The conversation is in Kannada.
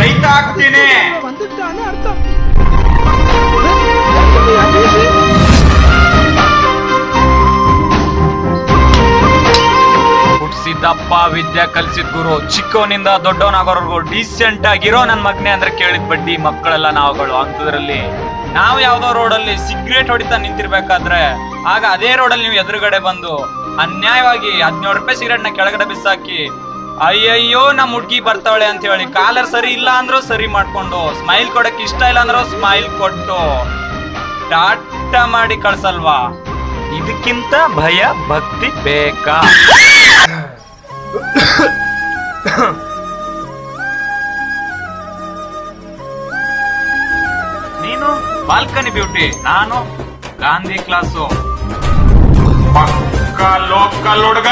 ರೈತ ಆಗ್ತೀನಿ. ಹುಟ್ಟಿಸಿದ್ದಪ್ಪ ವಿದ್ಯೆ ಕಲಿಸಿದ ಗುರು, ಚಿಕ್ಕವನಿಂದ ದೊಡ್ಡವನಾಗೋರ್ಗು ಡೀಸೆಂಟ್ ಆಗಿರೋ ನನ್ ಮಗನೆ ಅಂದ್ರೆ ಕೇಳಿದ್ ಬಡ್ಡಿ ಮಕ್ಕಳೆಲ್ಲ ನಾವುಗಳು. ಅಂತದ್ರಲ್ಲಿ ನಾವು ಯಾವ್ದೋ ರೋಡಲ್ಲಿ ಸಿಗರೇಟ್ ಹೊಡಿತಾ ನಿಂತಿರ್ಬೇಕಾದ್ರೆ ಆಗ ಅದೇ ರೋಡಲ್ಲಿ ನೀವು ಎದುರುಗಡೆ ಬಂದು ಅನ್ಯಾಯವಾಗಿ 17 ರೂಪಾಯಿ ಸಿಗರೇಟ್ ನ ಕೆಳಗಡೆ ಬಿಸಾಕಿ ಅಯ್ಯಯ್ಯೋ ನಮ್ ಹುಡ್ಗಿ ಬರ್ತಾವಳೆ ಅಂತ ಹೇಳಿ ಕಾಲರ್ ಸರಿ ಇಲ್ಲ ಅಂದ್ರೂ ಸರಿ ಮಾಡ್ಕೊಂಡು ಸ್ಮೈಲ್ ಕೊಡಕ್ ಇಷ್ಟ ಇಲ್ಲ ಅಂದ್ರೂ ಸ್ಮೈಲ್ ಕೊಟ್ಟು ಟಾಟಾ ಮಾಡಿ ಕಳ್ಸಲ್ವಾ? ಇದಕ್ಕಿಂತ ಭಯ ಭಕ್ತಿ ಬೇಕಾ? ನೀನು ಬಾಲ್ಕನಿ ಬ್ಯೂಟಿ, ನಾನು ಗಾಂಧಿ ಕ್ಲಾಸು. ಪಕ್ಕ ಲೋಕಲ್ ಹುಡುಗ.